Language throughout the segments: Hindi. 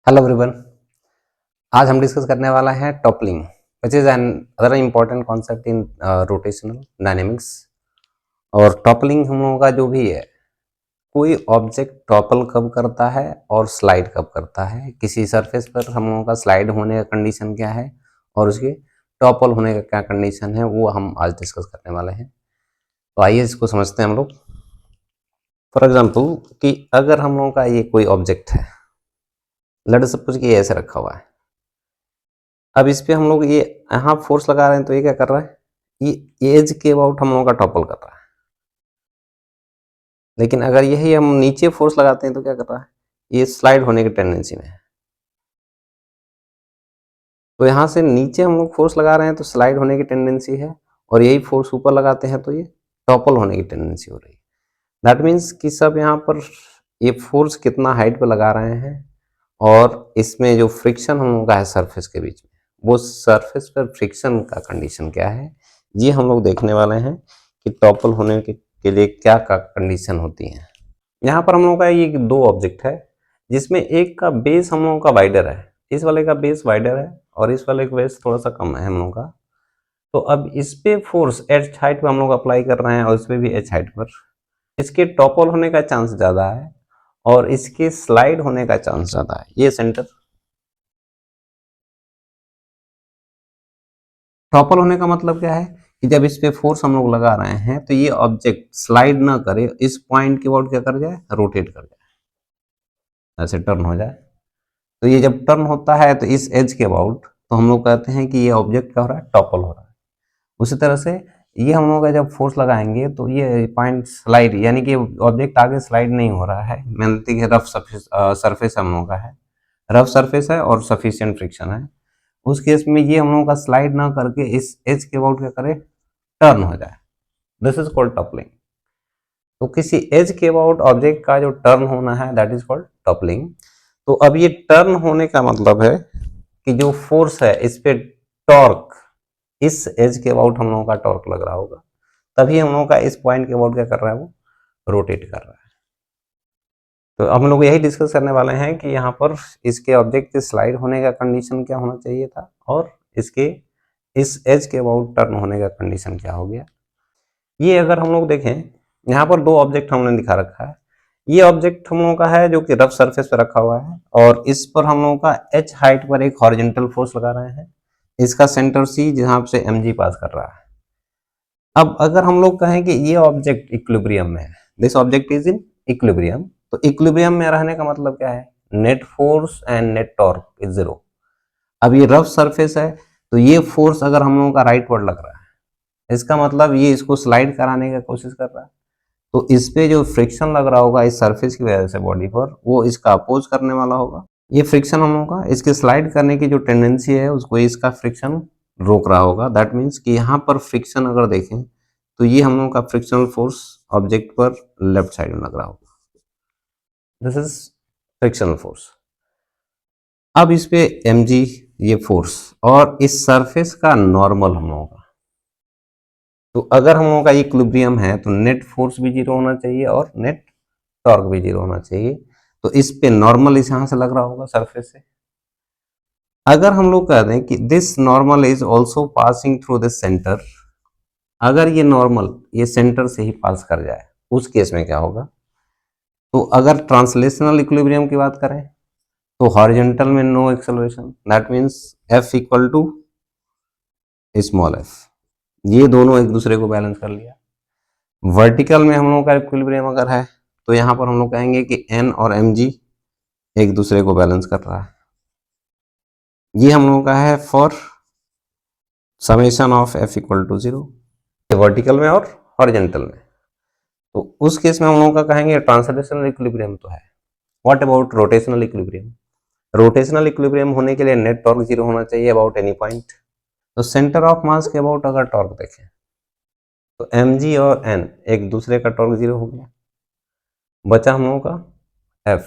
Hello everyone. आज हम डिस्कस करने वाला है toppling which is an other important concept in rotational dynamics. और टॉपलिंग हम लोगों का जो भी है, कोई ऑब्जेक्ट टॉपल कब करता है और स्लाइड कब करता है, किसी सरफेस पर हम लोगों का स्लाइड होने का कंडीशन क्या है और उसके टॉपल होने का क्या कंडीशन है, वो हम आज डिस्कस करने वाले हैं। तो आइए इसको समझते हैं हम लोग। फॉर एग्जाम्पल कि अगर हम लोगों का ये कोई ऑब्जेक्ट है, लेट अस सपोज कि ये ऐसे रखा हुआ है। अब इस पे हम लोग ये यहाँ फोर्स लगा रहे हैं, तो ये क्या कर रहा है, ये एज के अबाउट हम लोगों का टॉपल कर रहा है। लेकिन अगर यही हम नीचे फोर्स लगाते हैं तो क्या कर रहा है, ये स्लाइड होने की टेंडेंसी में है। तो यहाँ से नीचे हम लोग फोर्स लगा रहे हैं तो स्लाइड होने की टेंडेंसी है, और यही फोर्स ऊपर लगाते हैं तो ये टॉपल होने की टेंडेंसी हो रही है। दैट मीन्स कि सब यहाँ पर ये फोर्स कितना हाइट पर लगा रहे हैं, और इसमें जो फ्रिक्शन हम लोग का है सरफेस के बीच में, वो सरफेस पर फ्रिक्शन का कंडीशन क्या है, ये हम लोग देखने वाले हैं कि टॉपल होने के लिए क्या क्या कंडीशन होती है। यहाँ पर हम लोग का ये दो ऑब्जेक्ट है, जिसमें एक का बेस हम लोगों का वाइडर है, इस वाले का बेस वाइडर है और इस वाले का बेस थोड़ा सा कम है हम लोगों का। तो अब इस पे फोर्स एच हाइट पर हम लोग अप्लाई कर रहे हैं और इस पे भी एच हाइट पर। इसके टॉपल होने का चांस ज़्यादा है और इसके स्लाइड होने का चांस ज़्यादा है। ये सेंटर टॉपल होने का मतलब क्या है कि जब इस पे फोर्स हम लोग लगा रहे हैं तो ये ऑब्जेक्ट स्लाइड ना करे, इस पॉइंट के अबाउट क्या कर जाए, रोटेट कर जाए, ऐसे टर्न हो जाए। तो ये जब टर्न होता है तो इस एज के अबाउट, तो हम लोग कहते हैं कि ये ऑब्जेक्ट क्या हो रहा है, टॉपल हो रहा है। उसी तरह से ये हम लोग का जब फोर्स लगाएंगे तो ये पॉइंट स्लाइड, यानी कि ऑब्जेक्ट आगे स्लाइड नहीं हो रहा है, मेहनती के रफ सरफेस हम लोगों का है, रफ सरफेस है और सफिशिएंट फ्रिक्शन है। उस केस में ये हम लोगों का स्लाइड ना करके इस एज के अबाउट क्या करे, टर्न हो जाए। This is called toppling. तो किसी एज के अबाउट ऑब्जेक्ट का जो टर्न होना है, दैट इज कॉल्ड टॉपलिंग। तो अब ये टर्न होने का मतलब है कि जो फोर्स है इस पे टॉर्क, इस एज के अबाउट हम लोगों का टॉर्क लग रहा होगा, तभी हम लोगों का इस पॉइंट के अबाउट क्या कर रहा है, वो रोटेट कर रहा है। तो अब हम लोग यही डिस्कस करने वाले हैं कि यहाँ पर इसके ऑब्जेक्ट के स्लाइड होने का कंडीशन क्या होना चाहिए था, और इसके इस एज के अबाउट टर्न होने का कंडीशन क्या हो गया। ये अगर हम लोग देखें, यहाँ पर दो ऑब्जेक्ट हमने दिखा रखा है। ये ऑब्जेक्ट हम लोगों का है जो कि रफ सरफेस पर रखा हुआ है, और इस पर हम लोगों का एच हाइट पर एक हॉरिजॉन्टल फोर्स लगा रहे हैं। इसका सेंटर सी जहां से mg पास कर रहा है। अब अगर हम लोग कहें कि ये ऑब्जेक्ट इक्विलिब्रियम में है, this object is in equilibrium, तो इक्विलिब्रियम में रहने का मतलब क्या है, net force and net torque is zero. अब ये रफ सरफेस है, तो ये फोर्स अगर हम लोगों का राइट वर्ड लग रहा है, इसका मतलब ये इसको स्लाइड कराने की कोशिश कर रहा है। तो इस पे जो फ्रिक्शन लग रहा होगा इस सरफेस की वजह से बॉडी पर, वो इसका अपोज करने वाला होगा। ये फ्रिक्शन हम लोगों का इसके स्लाइड करने की जो टेंडेंसी है उसको इसका फ्रिक्शन रोक रहा होगा। दैट मीन्स कि यहाँ पर फ्रिक्शन अगर देखें तो ये हम लोगों का फ्रिक्शनल फोर्स ऑब्जेक्ट पर लेफ्ट साइड में लग रहा होगा, दिस इज फ्रिक्शनल फोर्स। अब इस पे mg ये फोर्स और इस सरफेस का नॉर्मल हम लोगों का, तो अगर हम लोगों का इक्विलिब्रियम है तो नेट फोर्स भी जीरो होना चाहिए और नेट टॉर्क भी जीरो होना चाहिए। तो इस पे नॉर्मल इस यहाँ से लग रहा होगा सरफेस से। अगर हम लोग कह दें कि this normal is also passing through this centre, अगर ये नॉर्मल ये सेंटर से ही पास कर जाए, उस केस में क्या होगा, तो अगर ट्रांसलेशनल इक्विलिब्रियम की बात करें तो हॉरिजॉन्टल में no acceleration, that means f equal to small f, ये दोनों एक दूसरे को बैलेंस कर लिया। वर्टिकल में हम लोगों का इक्विलिब्रियम अगर है तो यहाँ पर हम लोग कहेंगे कि n और mg एक दूसरे को बैलेंस कर रहा है। ये हम लोगों का है for summation of f equal to zero, vertical में और हॉरिजॉन्टल में। तो उस केस में हम लोगों का कहेंगे ट्रांसलेशनल इक्विलिब्रियम तो है। What about rotational equilibrium, rotational equilibrium होने के लिए नेट टॉर्क जीरो होना चाहिए अबाउट एनी पॉइंट। तो सेंटर ऑफ मास के अबाउट अगर टॉर्क देखें तो mg और n एक दूसरे का टॉर्क जीरो हो गया, बचा हम लोगों का f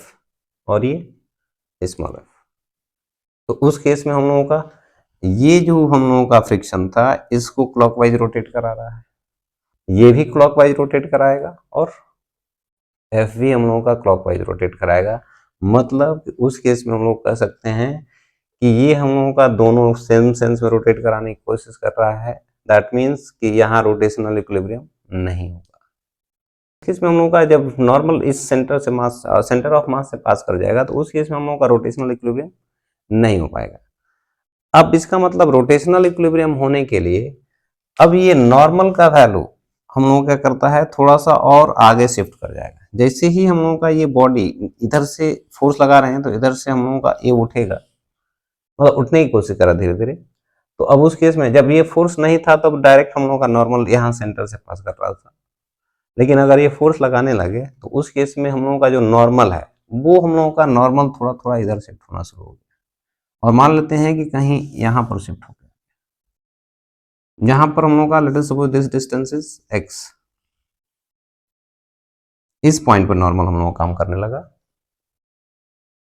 और ये स्मॉल f। तो उस केस में हम लोगों का ये जो हम लोगों का फ्रिक्शन था इसको क्लॉकवाइज रोटेट करा रहा है, ये भी क्लॉकवाइज रोटेट कराएगा और एफ भी हम लोगों का क्लॉकवाइज रोटेट कराएगा। मतलब उस केस में हम लोग कह सकते हैं कि ये हम लोगों का दोनों सेम सेंस में रोटेट कराने की कोशिश कर रहा है, दैट मीन्स कि यहाँ रोटेशनल इक्विलिब्रियम नहीं होगा। केस में हम लोगों का जब नॉर्मल इस सेंटर से मास सेंटर ऑफ मास से पास कर जाएगा तो उस केस में हम लोगों का रोटेशनल इक्विलिब्रियम नहीं हो पाएगा। अब इसका मतलब रोटेशनल इक्विलिब्रियम होने के लिए अब ये नॉर्मल का वैल्यू हम लोगों क्या करता है, थोड़ा सा और आगे शिफ्ट कर जाएगा। जैसे ही हम लोगों का ये बॉडी इधर से फोर्स लगा रहे हैं तो इधर से हम लोगों का ये उठेगा, मतलब उठने की कोशिश करा धीरे धीरे। तो अब उस केस में जब ये फोर्स नहीं था तब डायरेक्ट हम लोगों का नॉर्मल यहाँ सेंटर से पास कर रहा था, लेकिन अगर ये फोर्स लगाने लगे तो उस केस में हम लोगों का जो नॉर्मल है वो हम लोगों का नॉर्मल थोड़ा थोड़ा इधर शिफ्ट होना शुरू हो गया, और मान लेते हैं कि कहीं यहाँ पर शिफ्ट हो गया। यहाँ पर हम लोगों का let us suppose this distance is x, इस पॉइंट पर नॉर्मल हम लोग काम करने लगा।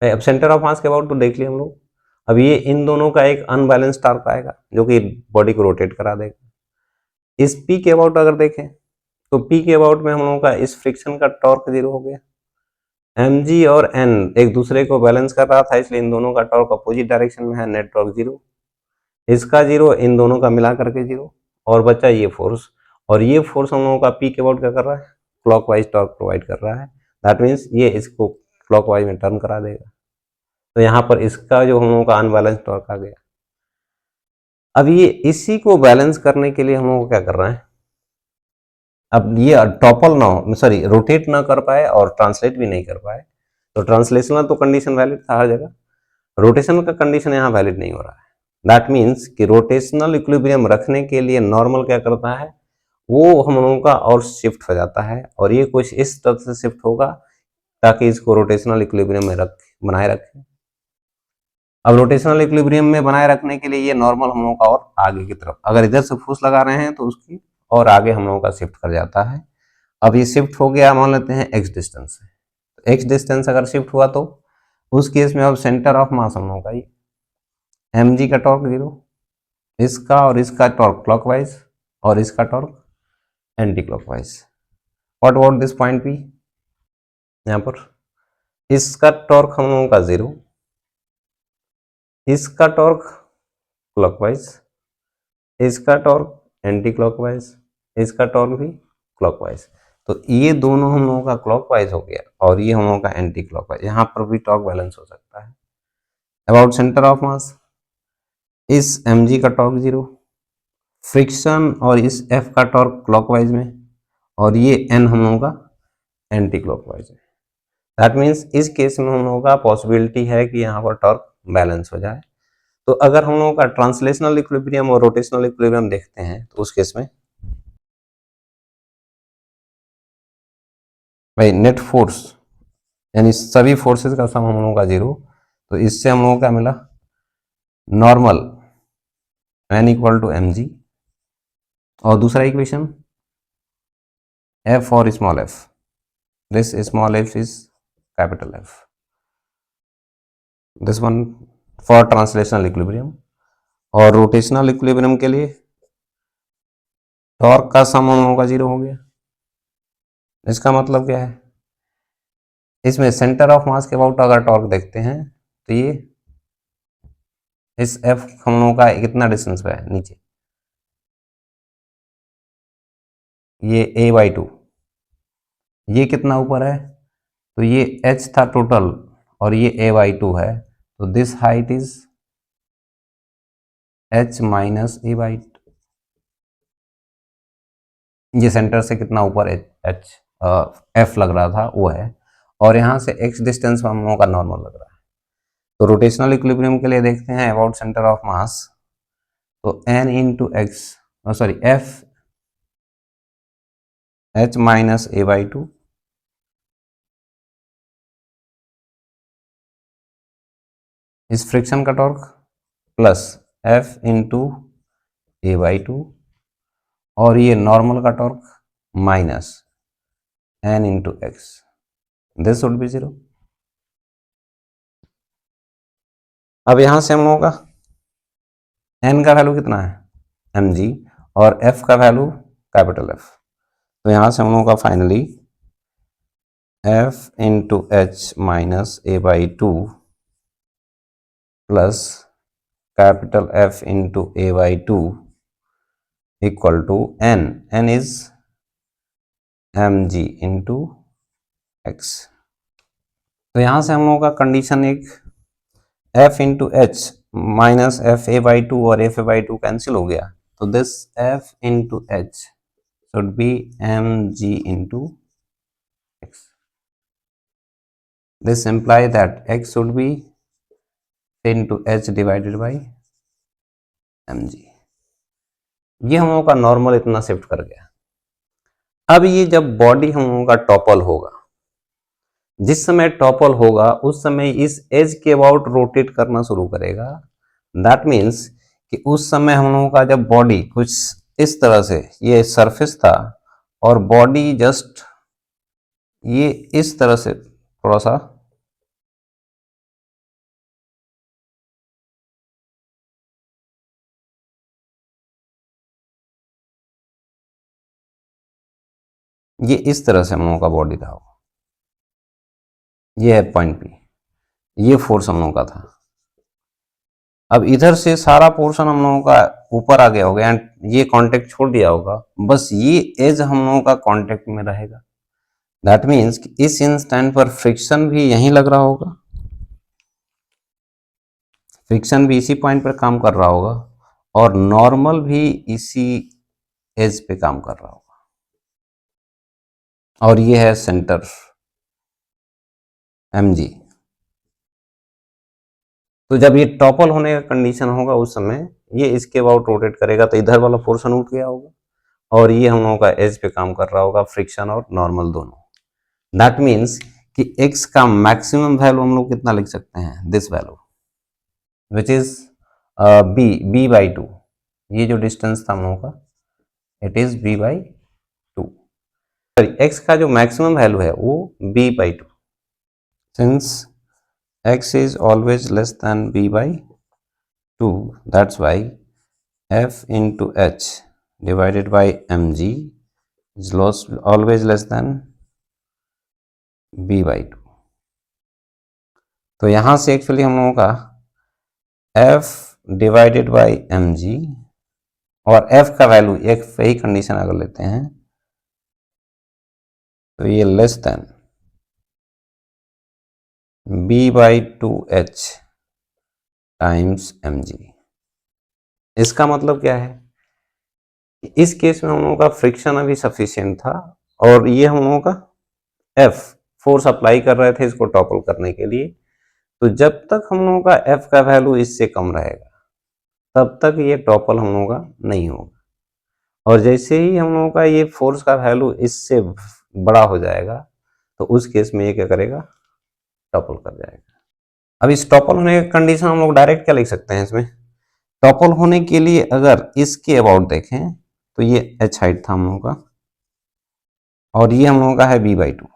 अब सेंटर ऑफ मास के अबाउट तो देख लिया हम लोग। अब ये इन दोनों का एक अनबैलेंस टॉर्क आएगा जो कि बॉडी को रोटेट करा देगा। इस P के अबाउट अगर देखें तो P के अबाउट में हम लोगों का इस फ्रिक्शन का टॉर्क जीरो हो गया। mg और n एक दूसरे को बैलेंस कर रहा था, इसलिए इन दोनों का टॉर्क अपोजिट डायरेक्शन में है, नेट टॉर्क जीरो, इसका जीरो, इन दोनों का मिला करके जीरो, और बचा ये फोर्स। और ये फोर्स हम लोगों का P के अबाउट क्या कर रहा है, क्लॉकवाइज टॉर्क प्रोवाइड कर रहा है, दैट मीन्स ये इसको क्लॉकवाइज में टर्न करा देगा। तो यहाँ पर इसका जो हम लोगों का अनबैलेंस टॉर्क आ गया। अब ये इसी को बैलेंस करने के लिए हम लोग क्या कर रहे हैं, अब ये टॉपल ना हो, सॉरी रोटेट ना कर पाए और ट्रांसलेट भी नहीं कर पाए, तो ट्रांसलेशनल तो कंडीशन वैलिड था हर जगह, रोटेशनल का कंडीशन यहाँ वैलिड नहीं हो रहा है। दैट मीन्स कि रोटेशनल इक्विलिब्रियम रखने के लिए नॉर्मल क्या करता है, वो हम लोगों का और शिफ्ट हो जाता है, और ये कुछ इस तरह से शिफ्ट होगा ताकि इसको रोटेशनल इक्विलिब्रियम में बनाए रखे। अब रोटेशनल इक्विलिब्रियम में बनाए रखने के लिए ये नॉर्मल हम लोगों का और आगे की तरफ, अगर इधर से फोर्स लगा रहे हैं तो उसकी और आगे हम लोगों का शिफ्ट कर जाता है। अब ये शिफ्ट हो गया, मान लेते हैं x डिस्टेंस है, तो x डिस्टेंस अगर शिफ्ट हुआ तो उस केस में अब सेंटर ऑफ मास हम लोगों का ये mg का टॉर्क जीरो, इसका और इसका टॉर्क क्लॉकवाइज और इसका torque anti clockwise. What about this point P, यहाँ पर इसका टॉर्क हम लोगों का जीरो, इसका टॉर्क क्लॉकवाइज, इसका टॉर्क एंटी क्लॉकवाइज, इसका टॉर्क भी क्लॉकवाइज। तो ये दोनों हम लोगों का क्लॉकवाइज हो गया और ये हम लोगों का एंटी क्लॉकवाइज, यहाँ पर भी टॉर्क बैलेंस हो सकता है। अबाउट सेंटर ऑफ मास, इस mg का टॉर्क जीरो, फ्रिक्शन और इस F का टॉर्क क्लॉकवाइज में, और ये n हम लोगों का एंटी क्लॉकवाइज है। दैट मीन्स इस केस में हम लोगों का पॉसिबिलिटी है कि यहाँ पर टॉर्क बैलेंस हो जाए। तो अगर हम लोगों का ट्रांसलेशनल इक्विलिब्रियम और रोटेशनल इक्विलिब्रियम देखते हैं तो उस केस में भाई नेट फोर्स यानी सभी फोर्सेस का सम हम लोगों का जीरो, तो इससे हम लोगों का मिला normal n equal to mg, और दूसरा इक्वेशन f और small f, this small f is capital F, this one for translational equilibrium. और रोटेशनल इक्विलिब्रियम के लिए टॉर्क का सम हम लोगों का जीरो हो गया। इसका मतलब क्या है, इसमें सेंटर ऑफ मास के अबाउट अगर टॉर्क देखते हैं तो ये इस F हम लोगों का कितना डिस्टेंस पे है नीचे, ये a/2, ये कितना ऊपर है, तो ये h था टोटल और ये a/2 है, तो this height is h minus a/2। ये सेंटर से कितना ऊपर h f लग रहा था वो है, और यहाँ से x डिस्टेंस में हम लोगों का नॉर्मल लग रहा है। तो रोटेशनल इक्विलिब्रियम के लिए देखते हैं अबाउट सेंटर ऑफ मास, तो n into x sorry f h minus a/2 इस फ्रिक्शन का torque plus f into a/2, और ये नॉर्मल का torque minus n into x, this would be zero. अब यहां से हम लोगों का n का वैल्यू कितना है mg और f का वैल्यू कैपिटल F, तो यहां से हम लोगों का finally F into H minus A by two plus capital F into A by two equal to N is M G into X. तो यहां से हम लोगों का कंडीशन एक F into H minus F A by two और F A by two cancel हो गया, तो this F into H should be M G into X. This imply that x should be into h divided by mg। ये हम लोगों का नॉर्मल इतना शिफ्ट कर गया। अब ये जब बॉडी हम लोगों का टॉपल होगा, जिस समय टॉपल होगा उस समय इस एज के अबाउट रोटेट करना शुरू करेगा। दैट मीन्स कि उस समय हम लोगों का जब बॉडी कुछ इस तरह से ये सरफेस था और बॉडी जस्ट ये इस तरह से थोड़ा सा ये इस तरह से हम लोगों का बॉडी था, ये है पॉइंट पी, ये फोर्स हम लोगों का था। अब इधर से सारा पोर्शन हम लोगों का ऊपर आ गया होगा एंड ये कांटेक्ट छोड़ दिया होगा, बस ये एज हम लोगों का कांटेक्ट में रहेगा। दैट मीन्स कि इस इंस्टेंट पर फ्रिक्शन भी यहीं लग रहा होगा, फ्रिक्शन भी इसी पॉइंट पर काम कर रहा होगा और नॉर्मल भी इसी एज पे काम कर रहा होगा, और ये है सेंटर mg। तो जब ये टॉपल होने का कंडीशन होगा उस समय ये इसके अबाउट रोटेट करेगा, तो इधर वाला पोर्शन उठ गया होगा और ये हम लोगों का एज पे काम कर रहा होगा, फ्रिक्शन और नॉर्मल दोनों। दैट मीन्स कि x का मैक्सिमम वैल्यू हम लोग कितना लिख सकते हैं, this value which is b by two. ये जो डिस्टेंस था हम लोगों का it is b by two. x का जो मैक्सिमम वैल्यू है वो b by two. Since x is always less than b by 2, that's why f into h divided by mg is always less than b by 2। तो यहां से एक्चुअली हम लोगों का f डिवाइडेड बाई mg और f का वैल्यू एक सही कंडीशन अगर लेते हैं तो ये less than b by two H times mg। इसका मतलब क्या है, इस केस में हम लोगों का फ्रिक्शन अभी सफिशिएंट था और ये हम लोगों का F फोर्स अप्लाई कर रहे थे इसको टॉपल करने के लिए। तो जब तक हम लोगों का F का वैल्यू इससे कम रहेगा तब तक ये टॉपल हम लोगों का नहीं होगा, और जैसे ही हम लोगों का ये फोर्स का वैल्यू इससे बड़ा हो जाएगा तो उस केस में ये क्या करेगा, टॉपल कर जाएगा। अब इस टॉपल होने का कंडीशन हम लोग डायरेक्ट क्या लिख सकते हैं, इसमें टॉपल होने के लिए अगर इसके अबाउट देखें तो ये h हाइट था हम लोगों का और ये हम लोगों का है b by two,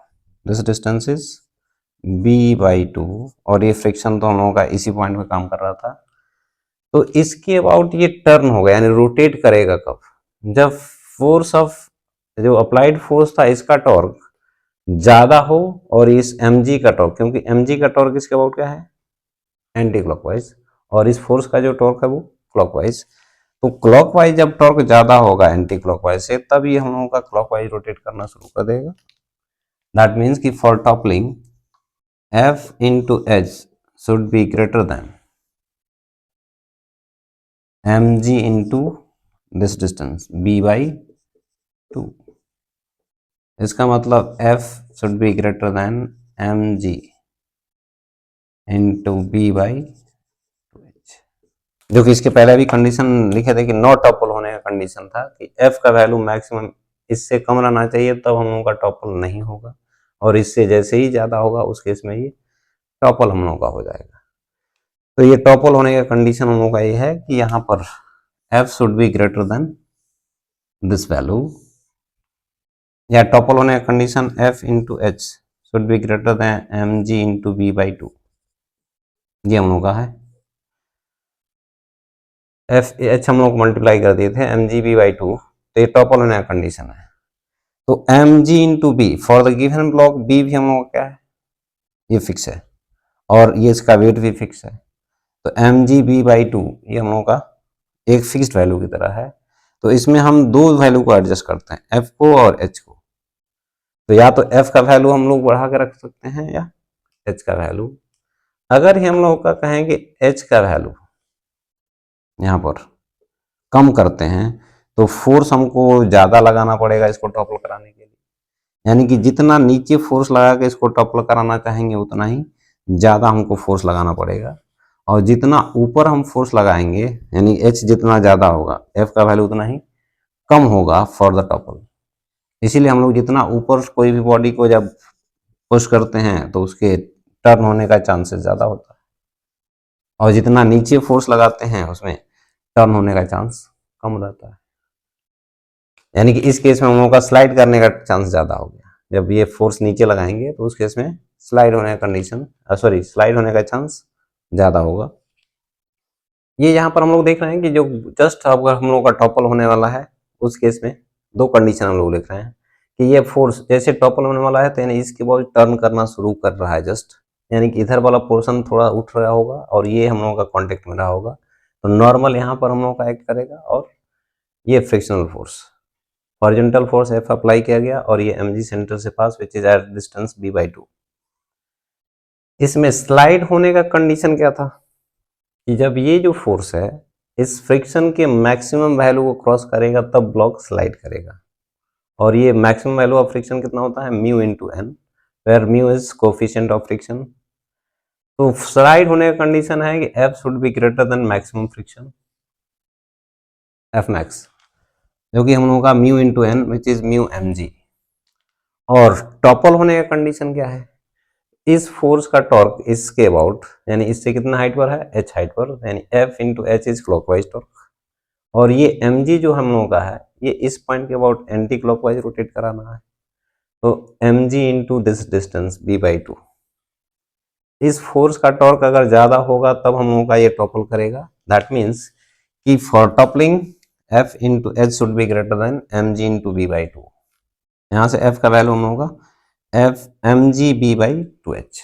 this distance is b by two, और ये फ्रिक्शन तो हम लोगों का इसी पॉइंट पे काम कर रहा था। तो इसके अबाउट ये टर्न होगा यानी रोटेट करेगा कब, जब फोर्स ऑफ जो अप्लाइड फोर्स था इसका टॉर्क ज्यादा हो और इस mg का टॉर्क, क्योंकि mg का टॉर्क इसके अबाउट क्या है, एंटी क्लॉकवाइज, और इस फोर्स का जो टॉर्क है वो क्लॉकवाइज। तो क्लॉकवाइज जब टॉर्क ज्यादा होगा एंटी क्लॉकवाइज से तब ये हम लोगों का क्लॉकवाइज रोटेट करना शुरू कर देगा। दैट मीन्स कि for toppling f into h should be greater than mg into this distance b by 2। इसका मतलब f should be greater than mg into b by 2h, जो कि इसके पहले भी कंडीशन लिखे थे कि नॉट टॉपल होने का कंडीशन था कि f का वैल्यू मैक्सिमम इससे कम रहना चाहिए तब हम लोगों का टॉपल नहीं होगा, और इससे जैसे ही ज्यादा होगा उस केस में ये टॉपल हम लोगों का हो जाएगा। तो ये टॉपल होने का कंडीशन हम लोगों का ये है कि यहाँ पर f should be greater than this value, या टॉपल होने का condition f into H should be greater than M G into B by two, ये हम लोग का है। एफ एच हम लोग मल्टीप्लाई कर दिए थे M G B by two, तो ये टॉपल होने का कंडीशन है। तो mg into B for the given block, B भी हम लोग का क्या है, ये फिक्स है और ये इसका वेट भी फिक्स है। तो mg b बाई 2 ये हम लोगों का एक फिक्स्ड वैल्यू की तरह है। तो इसमें हम दो वैल्यू को एडजस्ट करते हैं, f को और h को। तो या तो f का वैल्यू हम लोग बढ़ा के रख सकते हैं या h का वैल्यू। अगर ही हम लोग का कहेंगे h का वैल्यू यहाँ पर कम करते हैं तो फोर्स हमको ज़्यादा लगाना पड़ेगा इसको टॉपल कराने के लिए। यानी कि जितना नीचे फोर्स लगा के इसको टॉपल कराना चाहेंगे उतना ही ज़्यादा हमको फोर्स लगाना पड़ेगा, और जितना ऊपर हम फोर्स लगाएंगे यानी एच जितना ज़्यादा होगा एफ का वैल्यू उतना ही कम होगा फॉर द टॉपल। इसीलिए हम लोग जितना ऊपर कोई भी बॉडी को जब पुश करते हैं तो उसके टर्न होने का चांसेस ज़्यादा होता है, और जितना नीचे फोर्स लगाते हैं उसमें टर्न होने का चांस कम रहता है। यानी कि इस केस में हम लोगों का स्लाइड करने का चांस ज़्यादा हो गया। जब ये फोर्स नीचे लगाएंगे तो उस केस में स्लाइड होने का कंडीशन स्लाइड होने का चांस ज़्यादा होगा। ये यहाँ पर हम लोग देख रहे हैं कि जो जस्ट अगर हम लोग का टॉपल होने वाला है उस केस में दो कंडीशन हम लोग लिख रहे हैं कि ये फोर्स जैसे टॉपल होने वाला है तो यानी इसके बाद टर्न करना शुरू कर रहा है जस्ट, यानी कि इधर वाला पोर्शन थोड़ा उठ रहा होगा और ये हम लोगों का कॉन्टेक्ट में रहा होगा, तो नॉर्मल यहाँ पर हम लोग का एक्ट करेगा। और ये frictional force horizontal force F apply किया गया और ये mg सेंटर से pass which is at distance b by 2। इसमें स्लाइड होने का कंडीशन क्या था कि जब ये जो फोर्स है इस फ्रिक्शन के मैक्सिमम वैल्यू को क्रॉस करेगा तब ब्लॉक स्लाइड करेगा, और ये मैक्सिमम वैल्यू ऑफ फ्रिक्शन कितना होता है mu into N, where mu is coefficient of friction. तो स्लाइड होने का कंडीशन है कि F should be greater than maximum friction F max, जो कि हम लोगों का mu into N which is mu M G. और टॉपल होने का कंडीशन क्या है, इस फोर्स का टॉर्क इसके अबाउट यानी इससे कितना हाइट पर है h हाइट पर, यानी F into H is clockwise torque, और ये mg जो हम लोगों का है ये इस पॉइंट के अबाउट एंटी क्लॉकवाइज रोटेट कराना है। तो mg into this distance b by 2, इस फोर्स का टॉर्क अगर ज़्यादा होगा तब हम लोगों का ये टॉपल करेगा। दैट मीन्स कि for toppling F into H should be greater then mg into b by 2। यहाँ से F का वैल्यू हम लोगों का F mg b by 2h।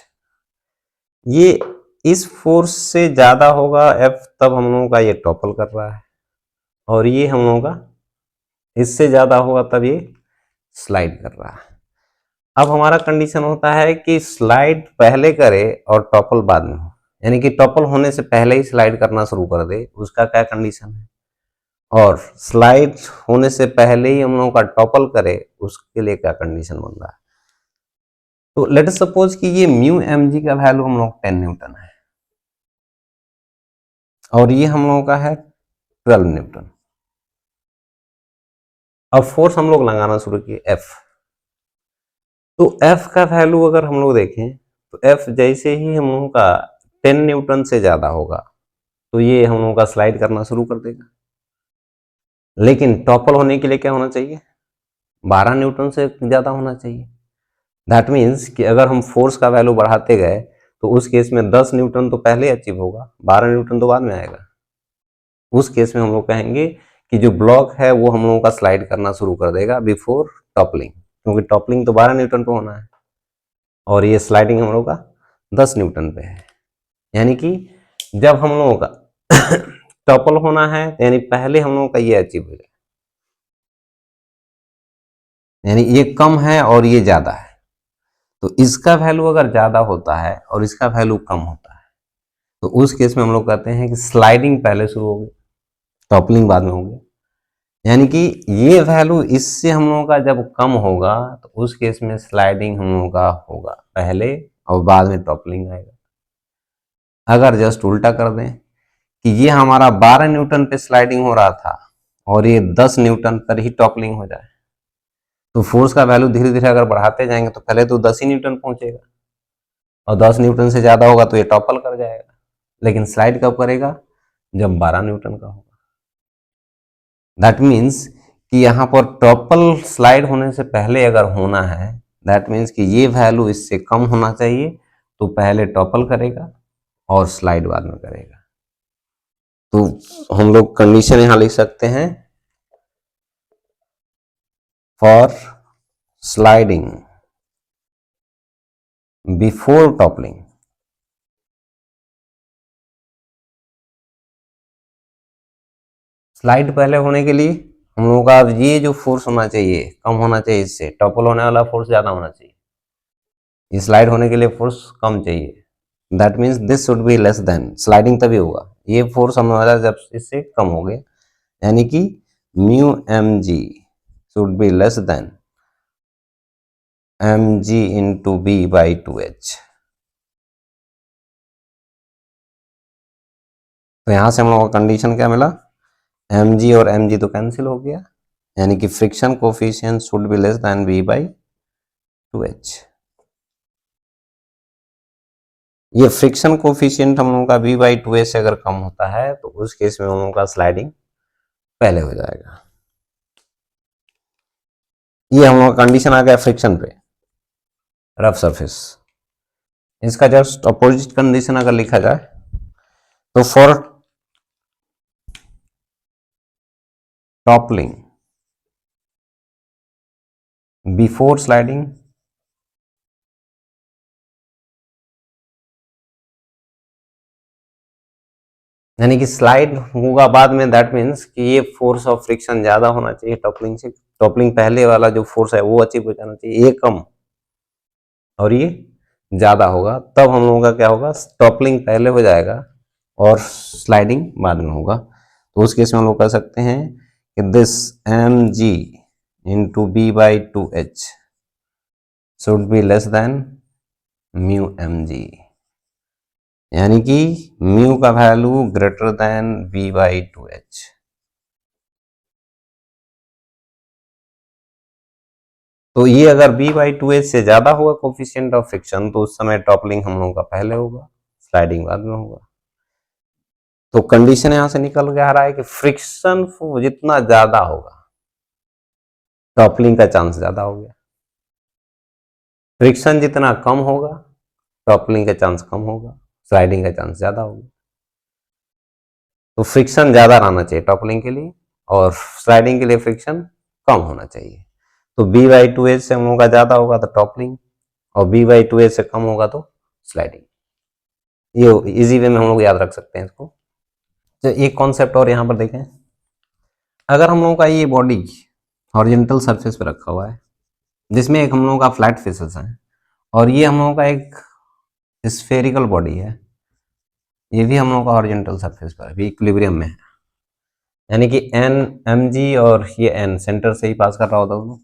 ये इस फोर्स से ज़्यादा होगा F तब हम लोगों का ये टॉपल कर रहा है, और ये हम लोगों का इससे ज़्यादा होगा तब ये स्लाइड कर रहा है। अब हमारा कंडीशन होता है कि स्लाइड पहले करे और टॉपल बाद में हो, यानी कि टॉपल होने से पहले ही स्लाइड करना शुरू कर दे, उसका क्या कंडीशन है, और स्लाइड होने से पहले ही हम लोगों का टॉपल करे उसके लिए क्या कंडीशन बन रहा है। तो लेट अस सपोज कि ये म्यू एम जी का वैल्यू हम लोग 10 न्यूटन है और ये हम लोगों का है 12 न्यूटन। अब फोर्स हम लोग लगाना शुरू किए F, तो F का वैल्यू अगर हम लोग देखें तो F जैसे ही हम लोगों का 10 न्यूटन से ज़्यादा होगा तो ये हम लोगों का स्लाइड करना शुरू कर देगा। लेकिन टॉपल होने के लिए क्या होना चाहिए, 12 न्यूटन से ज़्यादा होना चाहिए। दैट मीन्स कि अगर हम फोर्स का वैल्यू बढ़ाते गए तो उस केस में 10 न्यूटन तो पहले अचीव होगा, 12 न्यूटन तो बाद में आएगा। उस केस में हम लोग कहेंगे कि जो ब्लॉक है वो हम लोगों का स्लाइड करना शुरू कर देगा बिफोर टॉपलिंग, क्योंकि टॉपलिंग तो 12 न्यूटन पे होना है और ये स्लाइडिंग हम लोग का 10 न्यूटन पे है। यानी कि जब हम लोगों का टॉपल होना है यानी पहले हम लोगों का ये अचीव हो जाए, यानी ये कम है और ये ज़्यादा है, तो इसका वैल्यू अगर ज़्यादा होता है और इसका वैल्यू कम होता है तो उस केस में हम लोग कहते हैं कि स्लाइडिंग पहले शुरू होगी, टॉपलिंग बाद में होगी। यानी कि ये वैल्यू इससे हम लोगों का जब कम होगा तो उस केस में स्लाइडिंग हम लोगों का होगा पहले और बाद में टॉपलिंग आएगा। अगर जस्ट उल्टा कर दें कि ये हमारा 12 न्यूटन पे स्लाइडिंग हो रहा था और ये 10 न्यूटन पर ही टॉपलिंग हो जाए तो फोर्स का वैल्यू धीरे धीरे अगर बढ़ाते जाएंगे तो पहले तो 10 ही न्यूटन पहुंचेगा और 10 न्यूटन से ज़्यादा होगा तो ये टॉपल कर जाएगा। लेकिन स्लाइड कब करेगा, जब 12 न्यूटन का होगा। दैट मीन्स कि यहाँ पर टॉपल स्लाइड होने से पहले अगर होना है दैट मीन्स कि ये वैल्यू इससे कम होना चाहिए, तो पहले टॉपल करेगा और स्लाइड बाद में करेगा। तो हम लोग कंडीशन यहाँ लिख सकते हैं for sliding before toppling. Slide पहले होने के लिए हम लोगों का ये जो फोर्स होना चाहिए कम होना चाहिए, इससे टॉपल होने वाला फोर्स ज्यादा होना चाहिए। ये स्लाइड होने के लिए फोर्स कम चाहिए, that means this should be less then, sliding तभी होगा ये फोर्स हमारा जब इससे कम हो गया, यानी कि mu M G should be less than M G into B by 2h। तो यहां से हम लोगों का कंडीशन क्या मिला, एम जी और एम जी तो कैंसिल हो गया, यानी कि friction coefficient should be less than B by 2h। ये फ्रिक्शन कोफिशिएंट हम लोगों का v बाई 2h से अगर कम होता है तो उस केस में हम लोगों का स्लाइडिंग पहले हो जाएगा। ये हम लोग का कंडीशन आ गया फ्रिक्शन पे, रफ सरफेस। इसका जस्ट अपोजिट कंडीशन अगर लिखा जाए तो फॉर टॉपलिंग बिफोर स्लाइडिंग यानी कि स्लाइड होगा बाद में, दैट मीन्स कि ये फोर्स ऑफ फ्रिक्शन ज्यादा होना चाहिए टॉपलिंग से, टॉपलिंग पहले वाला जो फोर्स है वो अचीव हो जाना चाहिए, ये कम और ये ज्यादा होगा, तब हम लोगों का क्या होगा, टॉपलिंग पहले हो जाएगा और स्लाइडिंग बाद में होगा। तो उस केस में हम लोग कह सकते हैं कि this M G into B by 2h should be less than mu M G, यानी कि म्यू का value greater than B by 2h। तो ये अगर b बाई 2h से ज्यादा होगा कोफिशिएंट ऑफ फ्रिक्शन तो उस समय टॉपलिंग हम लोगों का पहले होगा, स्लाइडिंग बाद में होगा। तो कंडीशन यहां से निकल के आ रहा है कि फ्रिक्शन जितना ज्यादा होगा टॉपलिंग का चांस ज्यादा हो गया, फ्रिक्शन जितना कम होगा टॉपलिंग का चांस कम होगा, स्लाइडिंग का चांस ज्यादा होगा। तो फ्रिक्शन ज्यादा रहना चाहिए टॉपलिंग के लिए और स्लाइडिंग के लिए फ्रिक्शन कम होना चाहिए। तो b बाई 2h से हम लोगों का ज्यादा होगा तो टॉपलिंग और b बाई 2h से कम होगा तो स्लाइडिंग। ये इजी वे में हम लोग याद रख सकते हैं इसको। तो एक कॉन्सेप्ट और यहाँ पर देखें, अगर हम लोगों का ये बॉडी हॉरिजॉन्टल सरफेस पे रखा हुआ है जिसमें एक हम लोगों का फ्लैट फेसेस है और ये हम लोगों का एक स्फेरिकल बॉडी है, ये भी हम लोगों का हॉरिजॉन्टल सरफेस पर भी इक्विलिब्रियम में है, यानी कि एन एम जी और ये एन सेंटर से ही पास कर रहा होता है,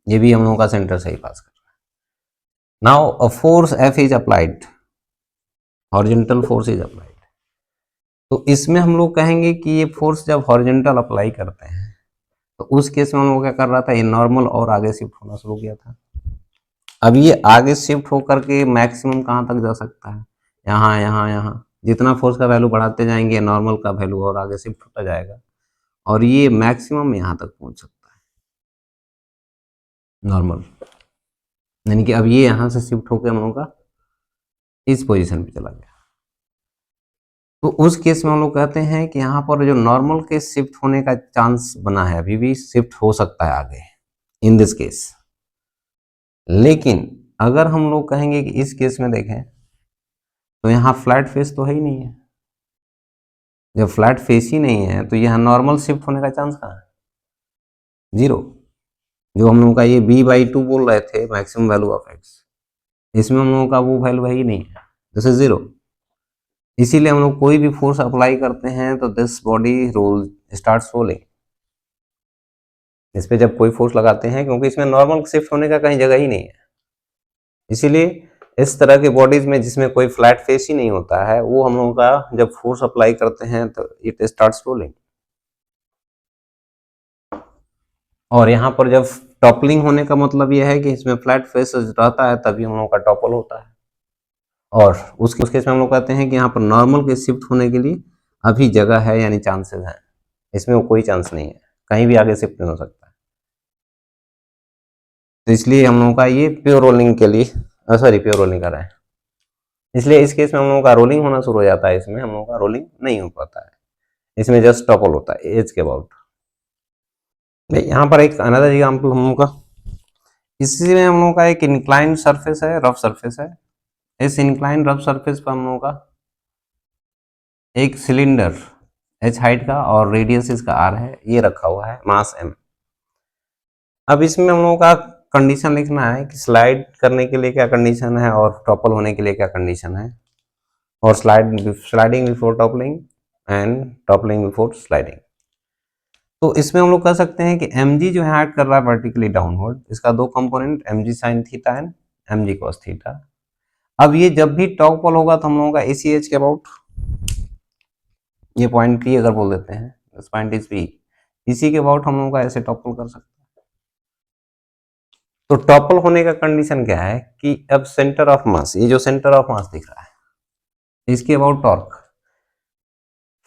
ये भी हम लोगों का सेंटर से ही पास कर रहा है। Now a force F is applied, horizontal force is applied. तो इसमें हम लोग कहेंगे कि ये फोर्स जब हॉरिजॉन्टल अप्लाई करते हैं तो उस केस में हम लोग क्या कर रहा था, ये नॉर्मल और आगे शिफ्ट होना शुरू किया था। अब ये आगे शिफ्ट होकर के मैक्सिमम कहाँ तक जा सकता है, यहाँ यहाँ यहाँ, जितना फोर्स का वैल्यू बढ़ाते जाएंगे नॉर्मल का वैल्यू और आगे शिफ्ट होता जाएगा और ये मैक्सिमम यहाँ तक पहुंच सकता है नॉर्मल, यानी कि अब ये यहाँ से शिफ्ट होकर हम लोगों का इस पोजीशन पे चला गया। तो उस केस में हम लोग कहते हैं कि यहाँ पर जो नॉर्मल के शिफ्ट होने का चांस बना है अभी भी शिफ्ट हो सकता है आगे इन दिस केस। लेकिन अगर हम लोग कहेंगे कि इस केस में देखें तो यहाँ फ्लैट फेस तो है ही नहीं है, जब फ्लैट फेस ही नहीं है तो यहाँ नॉर्मल शिफ्ट होने का चांस कहाँ है, जीरो। जो हम लोगों का ये b बाई 2 बोल रहे थे मैक्सिमम वैल्यू ऑफ x, इसमें हम लोगों का वो वैल्यू है ही नहीं है, दिस इज जीरो। इसीलिए हम लोग कोई भी फोर्स अप्लाई करते हैं तो this body roll starts rolling, इस पे जब कोई फोर्स लगाते हैं क्योंकि इसमें नॉर्मल शिफ्ट होने का कहीं जगह ही नहीं है, इसीलिए इस तरह के बॉडीज में जिसमें कोई फ्लैट फेस ही नहीं होता है वो हम लोगों का जब फोर्स अप्लाई करते हैं तो इट स्टार्ट्स रोलिंग। और यहाँ पर जब टॉपलिंग होने का मतलब यह है कि इसमें फ्लैट फेस रहता है तभी हम लोगों का टॉपल होता है, और उसके केस में हम लोग कहते हैं कि यहाँ पर नॉर्मल के शिफ्ट होने के लिए अभी जगह है यानी चांसेस हैं, इसमें वो कोई चांस नहीं है, कहीं भी आगे शिफ्ट नहीं हो सकता है। तो इसलिए हम लोगों का ये प्योर रोलिंग के लिए सॉरी प्योर रोलिंग कर रहे हैं, इसलिए इस केस में हम लोगों का रोलिंग होना शुरू हो जाता है, इसमें हम लोगों का रोलिंग नहीं हो पाता है, इसमें जस्ट टॉपल होता है एज के अबाउट। यहाँ पर एक अनदर एग्जाम्पल हम लोगों का, इसी में हम लोगों का एक इंक्लाइन सरफेस है, रफ सरफेस है। इस इंक्लाइन रफ सरफेस पर हम लोगों का एक सिलेंडर h हाइट का और रेडियस इसका r है, ये रखा हुआ है, मास m। अब इसमें हम लोगों का कंडीशन लिखना है कि स्लाइड करने के लिए क्या कंडीशन है और टॉपल होने के लिए क्या कंडीशन है, और sliding before toppling and toppling before sliding. तो इसमें हम लोग कह सकते हैं कि mg जो है एक्ट कर रहा है वर्टिकली डाउनवर्ड, इसका दो component mg sin theta and mg cos theta. अब ये जब भी टॉपल होगा तो हम लोगों का ACH के अबाउट, ये पॉइंट P अगर बोल देते हैं, दिस पॉइंट इज P, इसी के अबाउट हम लोगों का ऐसे टॉपल कर सकते हैं। तो टॉपल होने का कंडीशन क्या है कि अब सेंटर ऑफ मास, ये जो सेंटर ऑफ मास दिख रहा है, इसके अबाउट टॉर्क,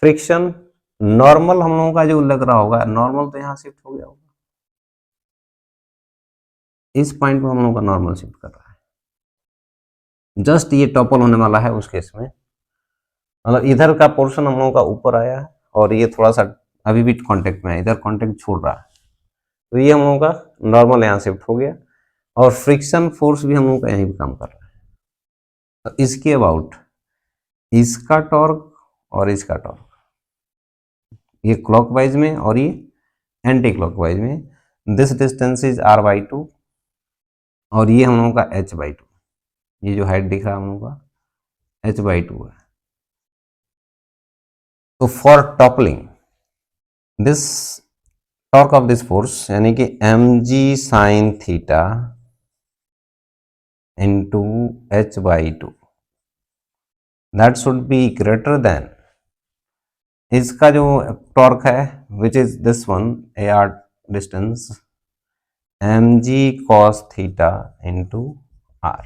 फ्रिक्शन, नॉर्मल हम लोगों का जो लग रहा होगा, नॉर्मल तो यहाँ शिफ्ट हो गया होगा, इस पॉइंट पर हम लोगों का नॉर्मल शिफ्ट कर रहा है, जस्ट ये टॉपल होने वाला है उस केस में। मतलब इधर का पोर्शन हम लोगों का ऊपर आया है और ये थोड़ा सा अभी भी कांटेक्ट में है, इधर कांटेक्ट छोड़ रहा है, तो ये हम लोगों का नॉर्मल यहाँ शिफ्ट हो गया और फ्रिक्शन फोर्स भी हम लोगों का यहीं पे काम कर रहा है। तो इसके अबाउट इसका टॉर्क और इसका टॉर्क, ये क्लॉकवाइज में और ये एंटी क्लॉकवाइज में, दिस डिस्टेंस इज r/2 और ये हम लोगों का h/2, ये जो हाइट दिख रहा है हम लोगों का h/2 है। तो for toppling this torque of this force यानी कि mg sin theta into h/2 that should be greater than, इसका जो टॉर्क है which is this one AR distance mg cos theta into r।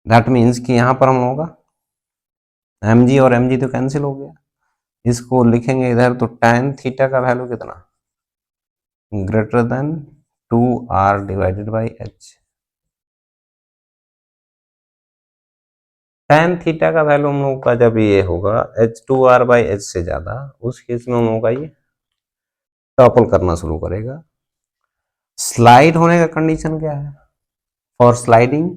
That means कि यहां पर हम लोगों का mg और mg तो कैंसिल हो गया, इसको लिखेंगे इधर तो tan थीटा का वैल्यू कितना, greater than 2r divided by h। tan theta का वैल्यू हम लोग का जब ये होगा h2r/h से ज्यादा, उस केस में हम लोग का ये टॉपल करना शुरू करेगा। स्लाइड होने का कंडीशन क्या है, फॉर स्लाइडिंग,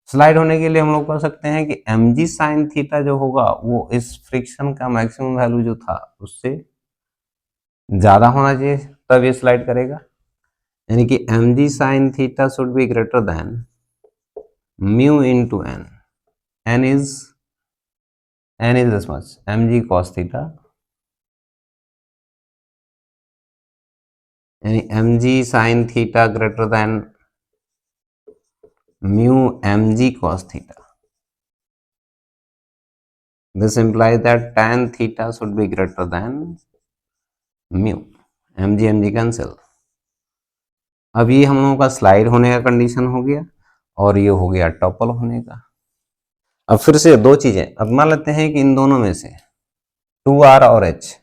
स्लाइड होने के लिए हम लोग कर सकते हैं कि mg sin थीटा जो होगा वो इस फ्रिक्शन का मैक्सिमम वैल्यू जो था उससे ज्यादा होना चाहिए, तब ये स्लाइड करेगा। यानी कि mg sin theta should be greater then mu into n, n is this much mg cos theta, यानी mg sin theta greater than mu mg cos theta. This implies that tan theta should be greater than mu, mg cancel। अब ये हम लोगों का स्लाइड होने का कंडीशन हो गया और ये हो गया टॉपल होने का। अब फिर से दो चीजें, अब मान लेते हैं कि इन दोनों में से 2r और h,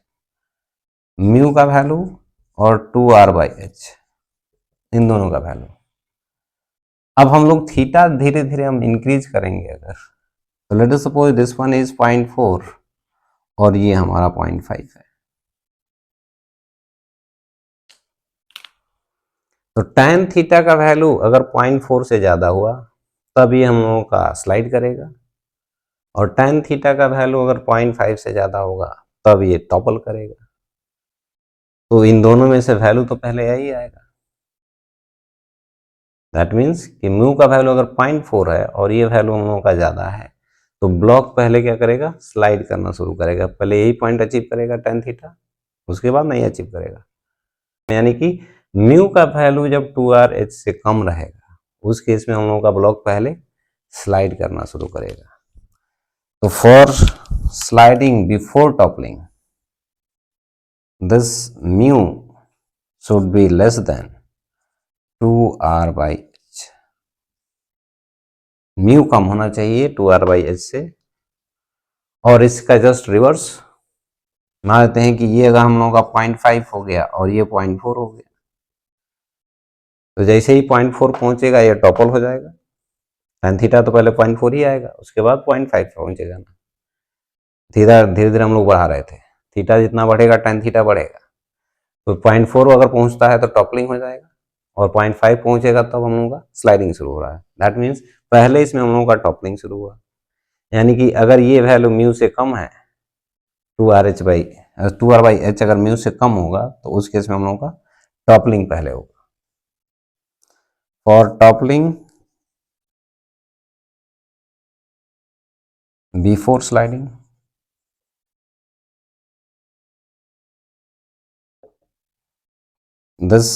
म्यू का वैल्यू और 2r/h, इन दोनों का वैल्यू, अब हम लोग थीटा धीरे धीरे हम इंक्रीज करेंगे अगर, तो let us suppose this one is 0.4 और ये हमारा 0.5 है, तो tan थीटा का वैल्यू अगर 0.4 से ज्यादा हुआ तब ये हम लोगों का स्लाइड करेगा, और tan थीटा का वैल्यू अगर 0.5 से ज्यादा होगा तब ये टॉपल करेगा। तो इन दोनों में से वैल्यू तो पहले यही आएगा, दैट मीन्स कि म्यू का वैल्यू अगर 0.4 है और ये वैल्यू हम लोगों का ज्यादा है, तो ब्लॉक पहले क्या करेगा, स्लाइड करना शुरू करेगा, पहले यही पॉइंट अचीव करेगा tan थीटा, उसके बाद नहीं अचीव करेगा। यानी कि म्यू का वैल्यू जब 2r/h से कम रहेगा उस केस में हम लोगों का ब्लॉक पहले स्लाइड करना शुरू करेगा। तो for sliding before toppling this mu should be less than 2r/h, mu कम होना चाहिए 2r/h से। और इसका जस्ट रिवर्स मान लेते हैं कि ये अगर हम लोगों का 0.5 हो गया और ये 0.4 हो गया, तो जैसे ही 0.4 पहुंचेगा ये टॉपल हो जाएगा, tan थीटा तो पहले 0.4 ही आएगा, उसके बाद 0.5 पहुंचेगा ना, धीरे धीरे हम लोग बढ़ा रहे थे, थीटा जितना बढ़ेगा tan थीटा बढ़ेगा, तो 0.4 अगर पहुंचता है तो टॉपलिंग हो जाएगा, और 0.5 पहुंचेगा तब हम लोगों का स्लाइडिंग शुरू हो रहा है। दैट मीन्स पहले इसमें हम लोगों का टॉपलिंग शुरू हुआ। यानी कि अगर ये वैल्यू म्यू से कम है, 2r/h अगर म्यू से कम होगा तो उस केस में हम लोगों का टॉपलिंग पहले होगा। For toppling before sliding, this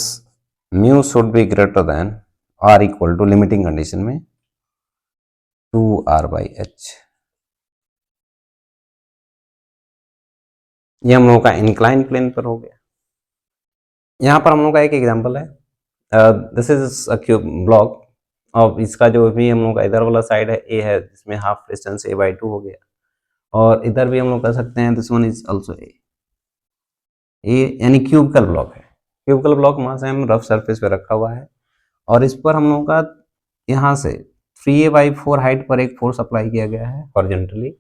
mu should be greater than or equal to, limiting condition में 2r/h। ये हम लोगों का इंक्लाइन प्लेन पर हो गया। यहाँ पर हम लोग का एक एग्जांपल है, this is a cube block, और इसका जो भी हम लोग का इधर वाला साइड है ए है, जिसमें हाफ डिस्टेंस a/2 हो गया, और इधर भी हम लोग कर सकते हैं, this one is also a यानी क्यूबिकल ब्लॉक है। क्यूबिकल ब्लॉक वहाँ से हम रफ सरफेस पे रखा हुआ है, और इस पर हम लोगों का यहाँ से 3a/4 हाइट पर एक फोर्स अप्लाई किया गया है हॉरिजॉन्टली,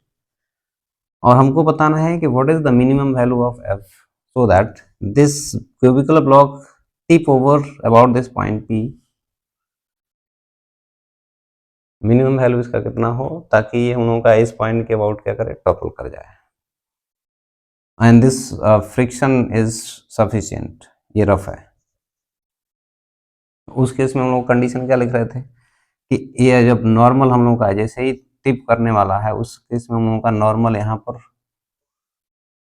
और हमको बताना है कि what is the minimum value of F so that this cubical block tip over about this point P. Minimum value इसका कितना हो ताकि ये हम लोगों का इस पॉइंट के अबाउट क्या करे, टॉपल कर जाए, and this friction is sufficient. ये रफ है। उस केस में हम लोग कंडीशन क्या लिख रहे थे कि ये जब नॉर्मल हम लोग का जैसे ही टिप करने वाला है, उस केस में हम लोगों का नॉर्मल यहाँ पर,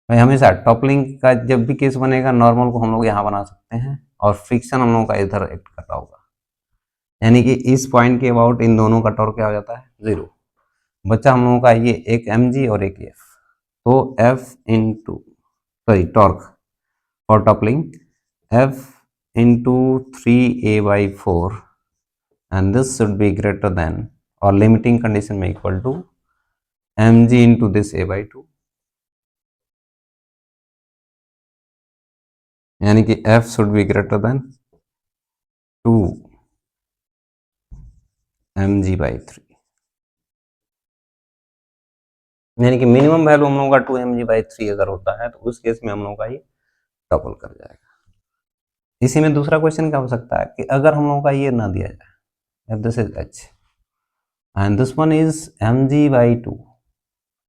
भाई हमेशा टॉपलिंग का जब भी केस बनेगा नॉर्मल को हम लोग यहाँ बना सकते हैं, और फ्रिक्शन हम लोगों का इधर एक्ट कर रहा होगा, यानी कि इस पॉइंट के अबाउट इन दोनों का टॉर्क क्या हो जाता है, 0। बच्चा हम लोगों का ये एक mg और एक f, तो f into sorry torque for toppling f into 3a/4 and this should be greater than, और लिमिटिंग कंडीशन में equal to mg into this a/2, यानी कि f should be greater than 2 mg/3, यानी कि मिनिमम वैल्यू हम लोगों का 2 mg/3 अगर होता है तो उस केस में हम लोगों का ये डबल कर जाएगा। इसी में दूसरा क्वेश्चन क्या हो सकता है कि अगर हम लोगों का ये ना दिया जाए, if this is h and this one is mg/2,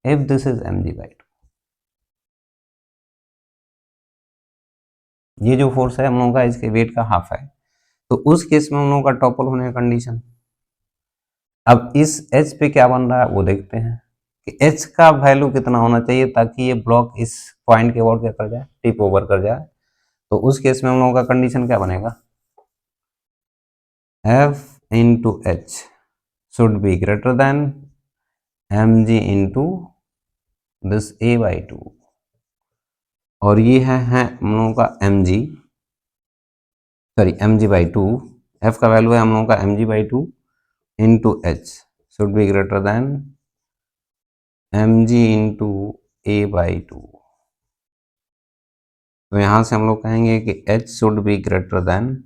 if this is mg/2, ये जो फोर्स है हम लोगों का इसके वेट का हाफ है, तो उस केस में हम लोगों का टॉपल होने का कंडीशन। अब इस h पे क्या बन रहा है वो देखते हैं कि h का वैल्यू कितना होना चाहिए ताकि ये ब्लॉक इस पॉइंट के अबाउट क्या कर जाए, टिप ओवर कर जाए। तो उस केस में हम लोगों का कंडीशन क्या बनेगा, f into H should be greater then mg into this a/2, और ये है हम लोगों का mg/2, f का वैल्यू है हम लोगों का mg/2 into H should be greater then mg into a/2। तो यहाँ से हम लोग कहेंगे कि h should be greater than,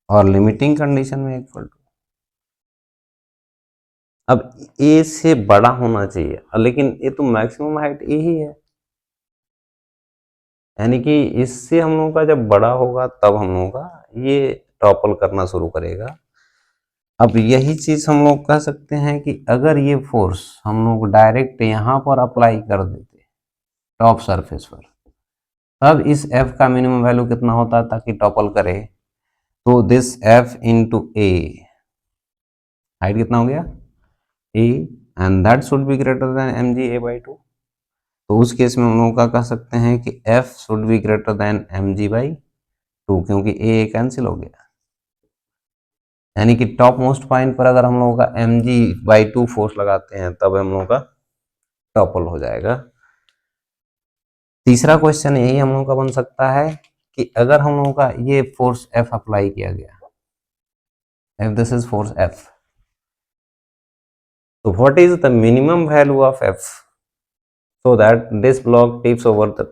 और लिमिटिंग कंडीशन में इक्वल टू, अब a से बड़ा होना चाहिए, लेकिन ये तो मैक्सिमम हाइट a ही है, यानी कि इससे हम लोगों का जब बड़ा होगा तब हम लोगों का ये टॉपल करना शुरू करेगा। अब यही चीज हम लोग कह सकते हैं कि अगर ये फोर्स हम लोग डायरेक्ट यहाँ पर अप्लाई कर देते टॉप सरफेस पर, तब इस f का मिनिमम वैल्यू कितना होता ताकि टॉपल करे, तो this f into A, height कितना हो गया a, and that should be greater then mg a/2। तो उस केस में हम लोग का कह सकते हैं कि f should be greater then mg/2, क्योंकि a कैंसिल हो गया, यानी कि टॉप मोस्ट पॉइंट पर अगर हम लोगों का mg/2 फोर्स लगाते हैं तब हम लोगों का टॉपल हो जाएगा। तीसरा क्वेश्चन यही हम लोगों का बन सकता है कि अगर हम लोगों का ये फोर्स F अप्लाई किया गया, if this is force F, तो what is the minimum value of F so that this block tips over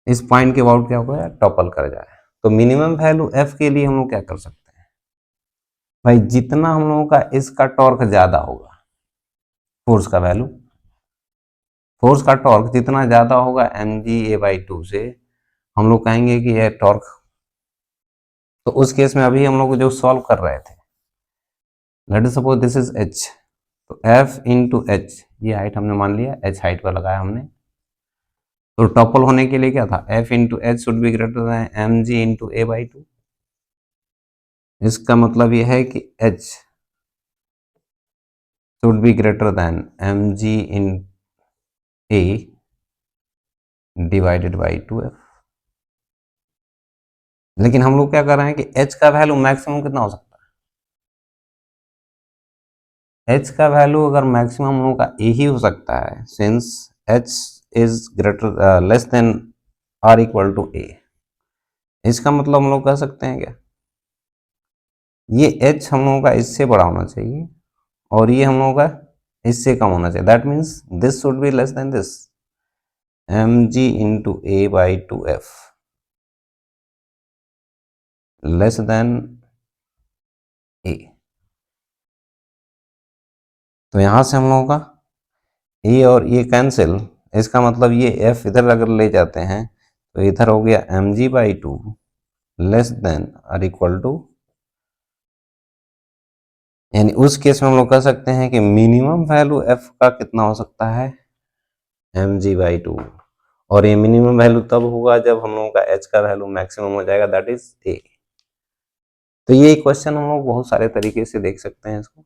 इस पॉइंट के अबाउट क्या होगा, टॉपल कर जाए। तो मिनिमम वैल्यू F के लिए हम लोग क्या कर सकते हैं, भाई जितना हम लोगों का इसका टॉर्क ज्यादा होगा फोर्स का वैल्यू, फोर्स का टॉर्क जितना ज़्यादा होगा mg/a/2 से, हम लोग कहेंगे कि यह टॉर्क। तो उस केस में अभी हम लोग जो सॉल्व कर रहे थे, let us suppose this is h, तो f इंटू एच, ये हाइट हमने मान लिया, h हाइट पर लगाया हमने। तो टॉपल होने के लिए क्या था, f into H should be greater then mg into a/2। इसका मतलब यह है कि h should be greater then mg in a divided by 2f। लेकिन हम लोग क्या कर रहे हैं कि h का वैल्यू मैक्सिमम कितना हो सकता है, h का वैल्यू अगर मैक्सिमम हम लोग का a ही हो सकता है, since h is greater less than or equal to a। इसका मतलब हम लोग कह सकते हैं क्या, ये h हम लोगों का इससे बड़ा होना चाहिए और ये हम लोगों का इससे कम होना चाहिए। That means this should be less then this, mg into a/2f less than a। तो यहां से हम लोगों का a और ये कैंसिल, इसका मतलब ये f इधर अगर ले जाते हैं तो इधर हो गया mg/2 लेस देन और इक्वल टू, यानी उस केस में हम लोग कह सकते हैं कि मिनिमम वैल्यू f का कितना हो सकता है, mg/2। और ये मिनिमम वैल्यू तब होगा जब हम लोगों का h का वैल्यू मैक्सिमम हो जाएगा, दैट इज a। तो ये क्वेश्चन हम लोग बहुत सारे तरीके से देख सकते हैं इसको।